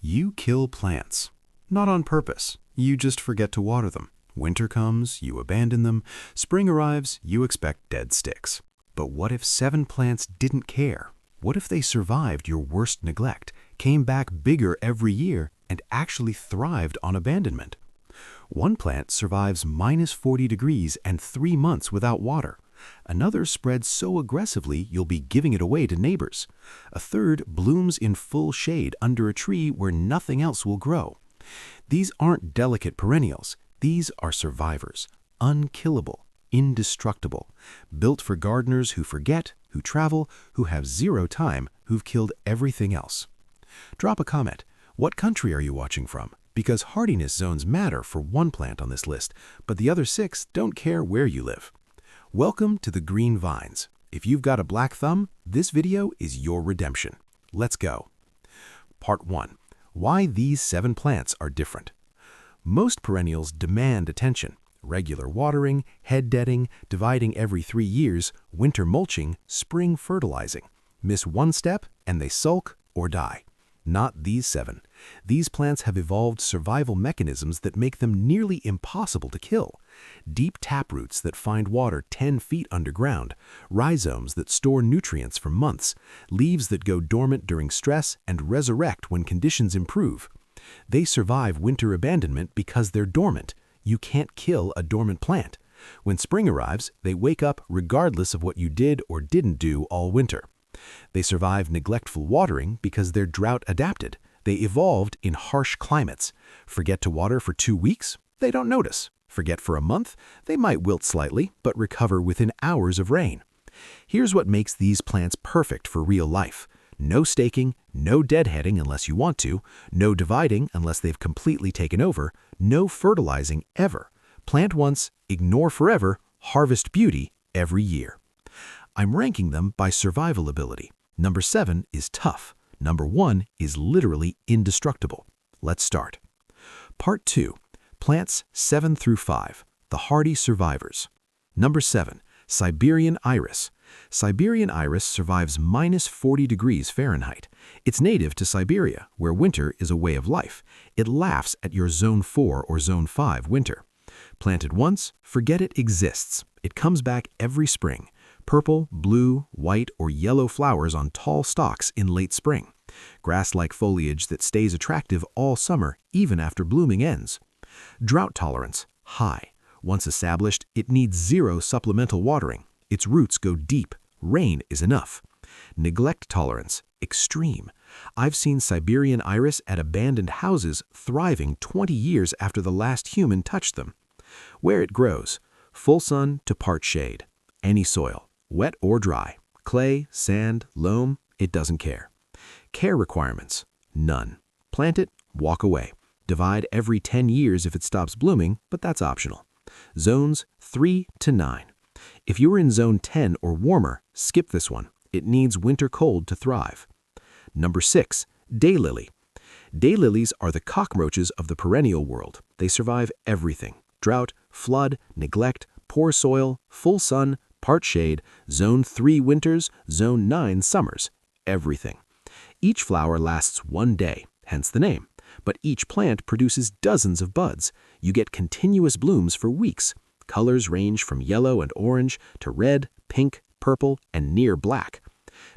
You kill plants. Not on purpose. You just forget to water them. Winter comes, you abandon them. Spring arrives, you expect dead sticks. But what if 7 plants didn't care? What if they survived your worst neglect, came back bigger every year, and actually thrived on abandonment? One plant survives -40 degrees and 3 months without water. Another spreads so aggressively you'll be giving it away to neighbors. A third blooms in full shade under a tree where nothing else will grow. These aren't delicate perennials. These are survivors, unkillable, indestructible, built for gardeners who forget, who travel, who have zero time, who've killed everything else. Drop a comment. What country are you watching from? Because hardiness zones matter for one plant on this list, but the other 6 don't care where you live. Welcome to the green vines. If you've got a black thumb, this video is your redemption. Let's go. Part 1. Why these 7 plants are different. Most perennials demand attention. Regular watering, head deading, dividing every 3 years, winter mulching, spring fertilizing. Miss one step and they sulk or die. Not these 7. These plants have evolved survival mechanisms that make them nearly impossible to kill. Deep taproots that find water 10 feet underground, rhizomes that store nutrients for months, leaves that go dormant during stress and resurrect when conditions improve. They survive winter abandonment because they're dormant. You can't kill a dormant plant. When spring arrives, they wake up regardless of what you did or didn't do all winter. They survive neglectful watering because they're drought adapted. They evolved in harsh climates. Forget to water for 2 weeks? They don't notice. Forget for a month? They might wilt slightly, but recover within hours of rain. Here's what makes these plants perfect for real life. No staking, no deadheading unless you want to, no dividing unless they've completely taken over, no fertilizing ever. Plant once, ignore forever, harvest beauty every year. I'm ranking them by survival ability. Number 7 is tough. Number 1 is literally indestructible. Let's start. Part 2. Plants 7 through 5. The hardy survivors. Number 7. Siberian iris. Siberian iris survives -40 degrees Fahrenheit. It's native to Siberia, where winter is a way of life. It laughs at your Zone 4 or Zone 5 winter. Planted once, forget it exists. It comes back every spring. Purple, blue, white, or yellow flowers on tall stalks in late spring. Grass-like foliage that stays attractive all summer, even after blooming ends. Drought tolerance, high. Once established, it needs 0 supplemental watering. Its roots go deep. Rain is enough. Neglect tolerance, extreme. I've seen Siberian iris at abandoned houses thriving 20 years after the last human touched them. Where it grows, full sun to part shade. Any soil, wet or dry, clay, sand, loam, it doesn't care. Care requirements, none. Plant it, walk away. Divide every 10 years if it stops blooming, but that's optional. Zones 3 to 9. If you're in Zone 10 or warmer, skip this one. It needs winter cold to thrive. Number 6, daylily. Daylilies are the cockroaches of the perennial world. They survive everything. Drought, flood, neglect, poor soil, full sun, part shade, Zone 3 winters, Zone 9 summers. Everything. Each flower lasts 1 day, hence the name. But each plant produces dozens of buds. You get continuous blooms for weeks. Colors range from yellow and orange to red, pink, purple, and near black.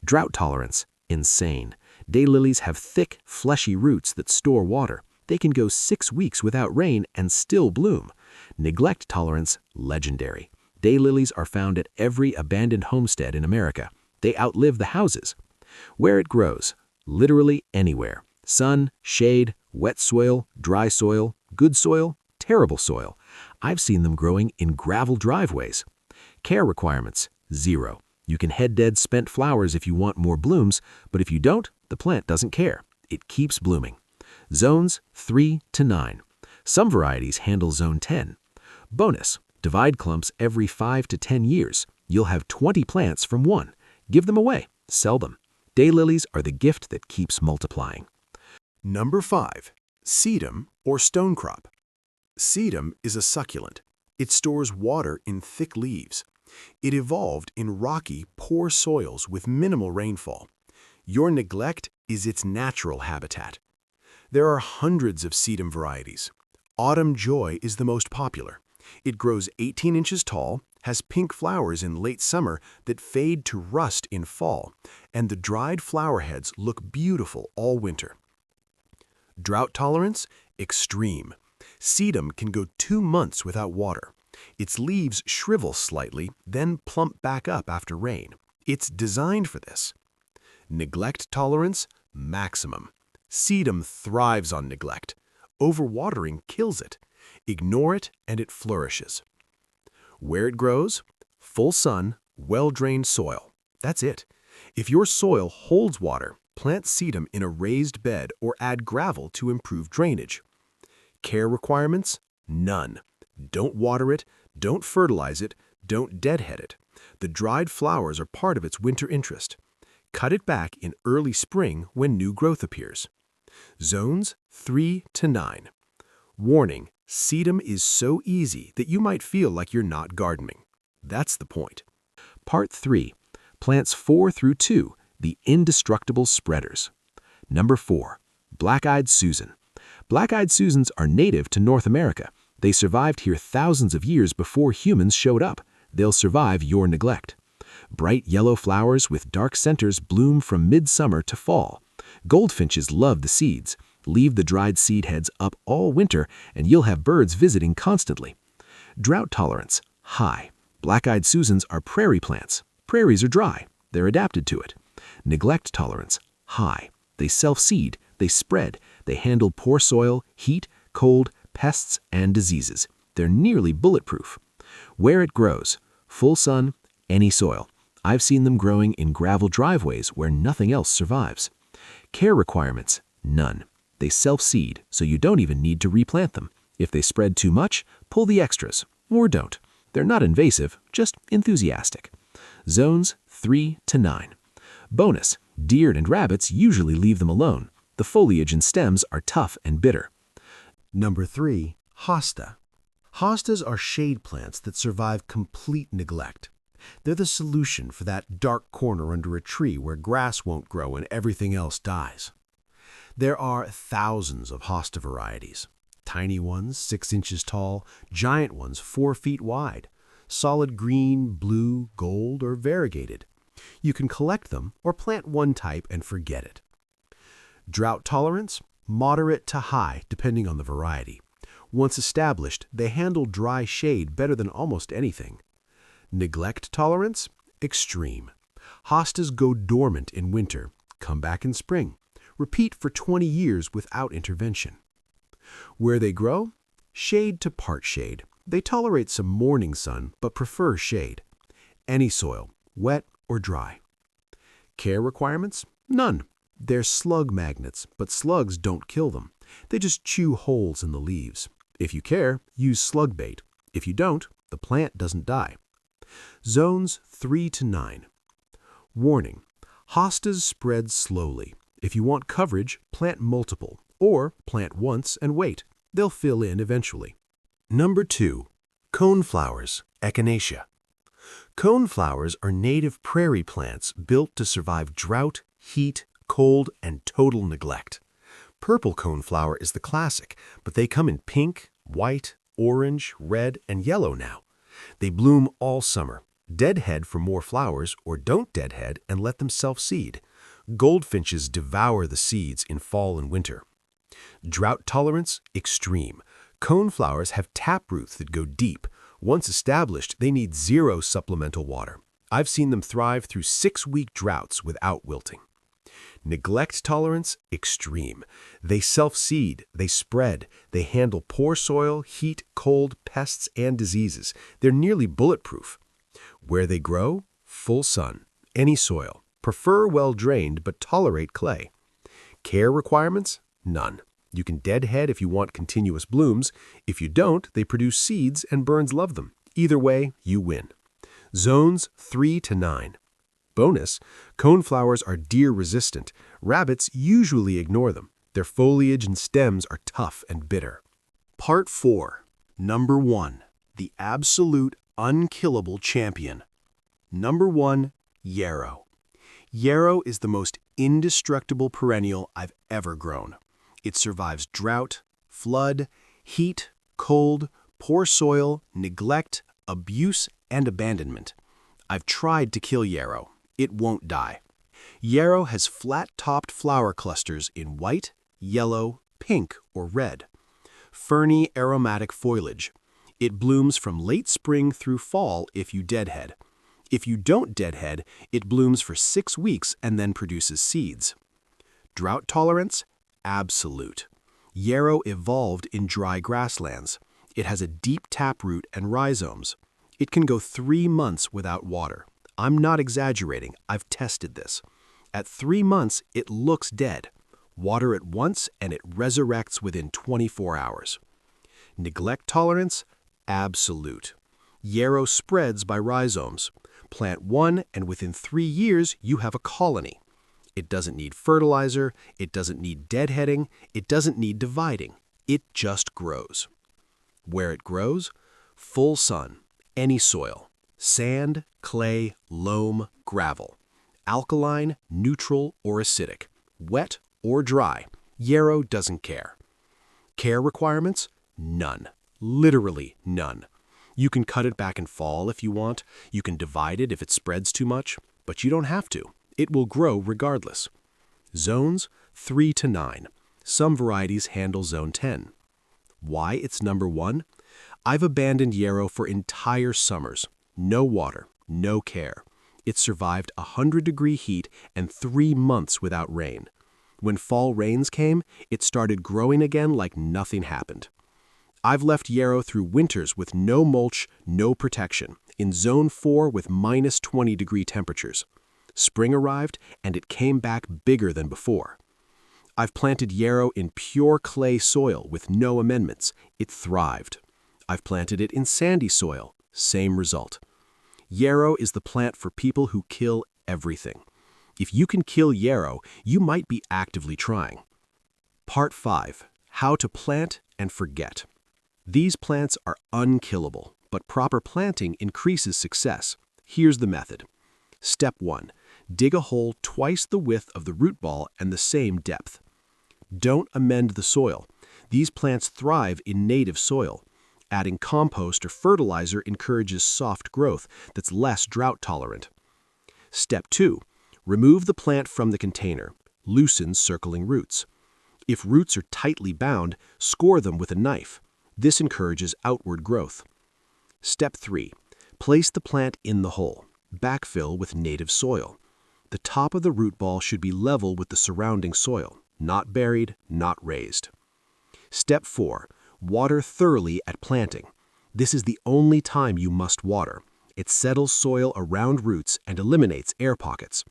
Drought tolerance, insane. Daylilies have thick, fleshy roots that store water. They can go 6 weeks without rain and still bloom. Neglect tolerance, legendary. Daylilies are found at every abandoned homestead in America. They outlive the houses. Where it grows, literally anywhere. Sun, shade, wet soil, dry soil, good soil, terrible soil. I've seen them growing in gravel driveways. Care requirements, 0. You can head dead spent flowers if you want more blooms, but if you don't, the plant doesn't care. It keeps blooming. Zones 3 to 9. Some varieties handle Zone 10. Bonus, divide clumps every 5 to 10 years. You'll have 20 plants from one. Give them away, sell them. Daylilies are the gift that keeps multiplying. Number 5. Sedum or stonecrop. Sedum is a succulent. It stores water in thick leaves. It evolved in rocky, poor soils with minimal rainfall. Your neglect is its natural habitat. There are hundreds of sedum varieties. Autumn Joy is the most popular. It grows 18 inches tall, has pink flowers in late summer that fade to rust in fall, and the dried flower heads look beautiful all winter. Drought tolerance? Extreme. Sedum can go 2 months without water. Its leaves shrivel slightly, then plump back up after rain. It's designed for this. Neglect tolerance? Maximum. Sedum thrives on neglect. Overwatering kills it. Ignore it and it flourishes. Where it grows? Full sun, well-drained soil. That's it. If your soil holds water, plant sedum in a raised bed or add gravel to improve drainage. Care requirements? None. Don't water it, don't fertilize it, don't deadhead it. The dried flowers are part of its winter interest. Cut it back in early spring when new growth appears. Zones 3 to 9. Warning, sedum is so easy that you might feel like you're not gardening. That's the point. Part 3. Plants 4 through 2, the indestructible spreaders. Number 4. Black-eyed Susan. Black-eyed Susans are native to North America. They survived here thousands of years before humans showed up. They'll survive your neglect. Bright yellow flowers with dark centers bloom from midsummer to fall. Goldfinches love the seeds. Leave the dried seed heads up all winter and you'll have birds visiting constantly. Drought tolerance? High. Black-eyed Susans are prairie plants. Prairies are dry. They're adapted to it. Neglect tolerance? High. They self-seed. They spread. They handle poor soil, heat, cold, pests, and diseases. They're nearly bulletproof. Where it grows? Full sun, any soil. I've seen them growing in gravel driveways where nothing else survives. Care requirements? None. They self-seed, so you don't even need to replant them. If they spread too much, pull the extras, or don't. They're not invasive, just enthusiastic. Zones 3 to 9. Bonus, deer and rabbits usually leave them alone. The foliage and stems are tough and bitter. Number 3. Hosta. Hostas are shade plants that survive complete neglect. They're the solution for that dark corner under a tree where grass won't grow and everything else dies. There are thousands of hosta varieties. Tiny ones 6 inches tall, giant ones 4 feet wide, solid green, blue, gold, or variegated. You can collect them or plant one type and forget it. Drought tolerance? Moderate to high, depending on the variety. Once established, they handle dry shade better than almost anything. Neglect tolerance? Extreme. Hostas go dormant in winter, come back in spring. Repeat for 20 years without intervention. Where they grow? Shade to part shade. They tolerate some morning sun, but prefer shade. Any soil, wet or dry. Care requirements? None. They're slug magnets, but slugs don't kill them. They just chew holes in the leaves. If you care, use slug bait. If you don't, the plant doesn't die. Zones 3 to 9. Warning, hostas spread slowly. If you want coverage, plant multiple, or plant once and wait. They'll fill in eventually. Number 2. Coneflowers, Echinacea. Coneflowers are native prairie plants built to survive drought, heat, cold, and total neglect. Purple coneflower is the classic, but they come in pink, white, orange, red, and yellow now. They bloom all summer. Deadhead for more flowers or don't deadhead and let them self-seed. Goldfinches devour the seeds in fall and winter. Drought tolerance? Extreme. Coneflowers have taproots that go deep. Once established, they need 0 supplemental water. I've seen them thrive through 6-week droughts without wilting. Neglect tolerance? Extreme. They self-seed, they spread, they handle poor soil, heat, cold, pests, and diseases. They're nearly bulletproof. Where they grow? Full sun, any soil. Prefer well-drained but tolerate clay. Care requirements? None. You can deadhead if you want continuous blooms. If you don't, they produce seeds and birds love them. Either way, you win. Zones 3 to 9. Bonus, coneflowers are deer-resistant. Rabbits usually ignore them. Their foliage and stems are tough and bitter. Part 4. Number 1. The absolute unkillable champion. Number 1. Yarrow. Yarrow is the most indestructible perennial I've ever grown. It survives drought, flood, heat, cold, poor soil, neglect, abuse, and abandonment. I've tried to kill yarrow. It won't die. Yarrow has flat-topped flower clusters in white, yellow, pink, or red. Ferny aromatic foliage. It blooms from late spring through fall if you deadhead. If you don't deadhead, it blooms for 6 weeks and then produces seeds. Drought tolerance? Absolute. Yarrow evolved in dry grasslands. It has a deep taproot and rhizomes. It can go 3 months without water. I'm not exaggerating, I've tested this. At 3 months, it looks dead. Water it once and it resurrects within 24 hours. Neglect tolerance? Absolute. Yarrow spreads by rhizomes. Plant one and within 3 years you have a colony. It doesn't need fertilizer, it doesn't need deadheading, it doesn't need dividing. It just grows. Where it grows? Full sun, any soil. Sand, clay, loam, gravel. Alkaline, neutral, or acidic. Wet or dry. Yarrow doesn't care. Care requirements? None. Literally none. You can cut it back in fall if you want. You can divide it if it spreads too much, but you don't have to. It will grow regardless. Zones? 3 to 9. Some varieties handle zone 10. Why it's number 1? I've abandoned yarrow for entire summers. No water, no care. It survived 100-degree heat and 3 months without rain. When fall rains came, it started growing again like nothing happened. I've left yarrow through winters with no mulch, no protection, in zone 4 with minus 20-degree temperatures. Spring arrived and it came back bigger than before. I've planted yarrow in pure clay soil with no amendments. It thrived. I've planted it in sandy soil. Same result. Yarrow is the plant for people who kill everything. If you can kill yarrow, you might be actively trying. Part 5. How to plant and forget. These plants are unkillable, but proper planting increases success. Here's the method. Step 1. Dig a hole twice the width of the root ball and the same depth. Don't amend the soil. These plants thrive in native soil. Adding compost or fertilizer encourages soft growth that's less drought tolerant. Step 2. Remove the plant from the container. Loosen circling roots. If roots are tightly bound, score them with a knife. This encourages outward growth. Step 3. Place the plant in the hole. Backfill with native soil. The top of the root ball should be level with the surrounding soil, not buried, not raised. Step 4. Water thoroughly at planting. This is the only time you must water. It settles soil around roots and eliminates air pockets.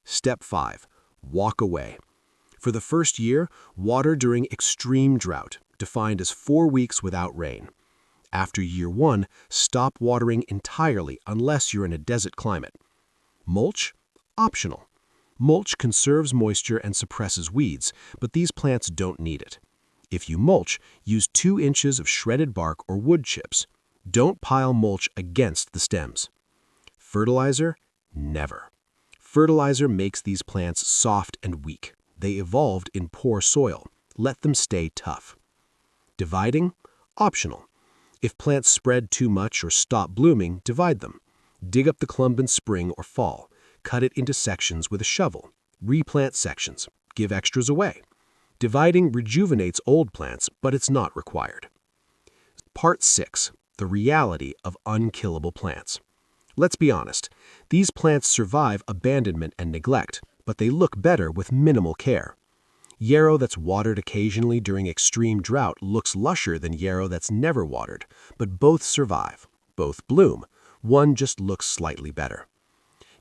Step 5. Walk away. For the first year, water during extreme drought, defined as 4 weeks without rain. After year 1, stop watering entirely unless you're in a desert climate. Mulch? Optional. Mulch conserves moisture and suppresses weeds, but these plants don't need it. If you mulch, use 2 inches of shredded bark or wood chips. Don't pile mulch against the stems. Fertilizer? Never. Fertilizer makes these plants soft and weak. They evolved in poor soil. Let them stay tough. Dividing? Optional. If plants spread too much or stop blooming, divide them. Dig up the clump in spring or fall. Cut it into sections with a shovel. Replant sections. Give extras away. Dividing rejuvenates old plants, but it's not required. Part 6. The reality of unkillable plants. Let's be honest. These plants survive abandonment and neglect, but they look better with minimal care. Yarrow that's watered occasionally during extreme drought looks lusher than yarrow that's never watered, but both survive. Both bloom. One just looks slightly better.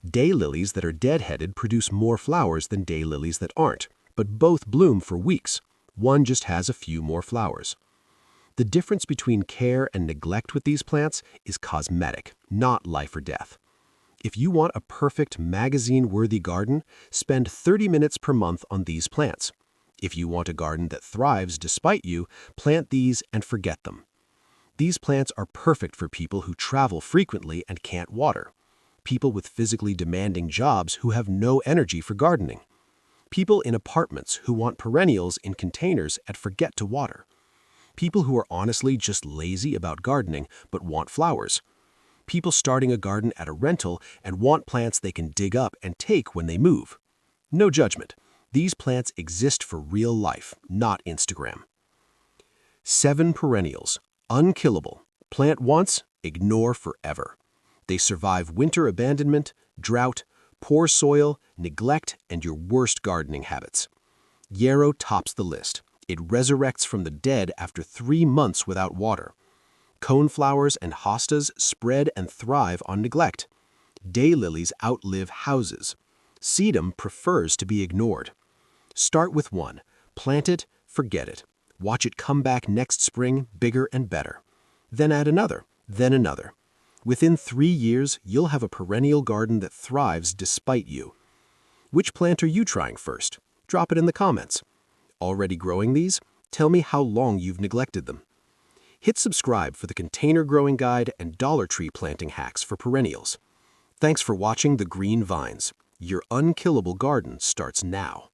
Daylilies that are deadheaded produce more flowers than daylilies that aren't, but both bloom for weeks. One just has a few more flowers. The difference between care and neglect with these plants is cosmetic, not life or death. If you want a perfect magazine-worthy garden, spend 30 minutes per month on these plants. If you want a garden that thrives despite you, plant these and forget them. These plants are perfect for people who travel frequently and can't water. People with physically demanding jobs who have no energy for gardening. People in apartments who want perennials in containers and forget to water. People who are honestly just lazy about gardening but want flowers. People starting a garden at a rental and want plants they can dig up and take when they move. No judgment. These plants exist for real life, not Instagram. 7 perennials. Unkillable. Plant once, ignore forever. They survive winter abandonment, drought, poor soil, neglect, and your worst gardening habits. Yarrow tops the list. It resurrects from the dead after 3 months without water. Coneflowers and hostas spread and thrive on neglect. Daylilies outlive houses. Sedum prefers to be ignored. Start with one. Plant it, forget it. Watch it come back next spring bigger and better. Then add another, then another. Within 3 years, you'll have a perennial garden that thrives despite you. Which plant are you trying first? Drop it in the comments. Already growing these? Tell me how long you've neglected them. Hit subscribe for the container growing guide and Dollar Tree planting hacks for perennials. Thanks for watching The Green Vines. Your unkillable garden starts now.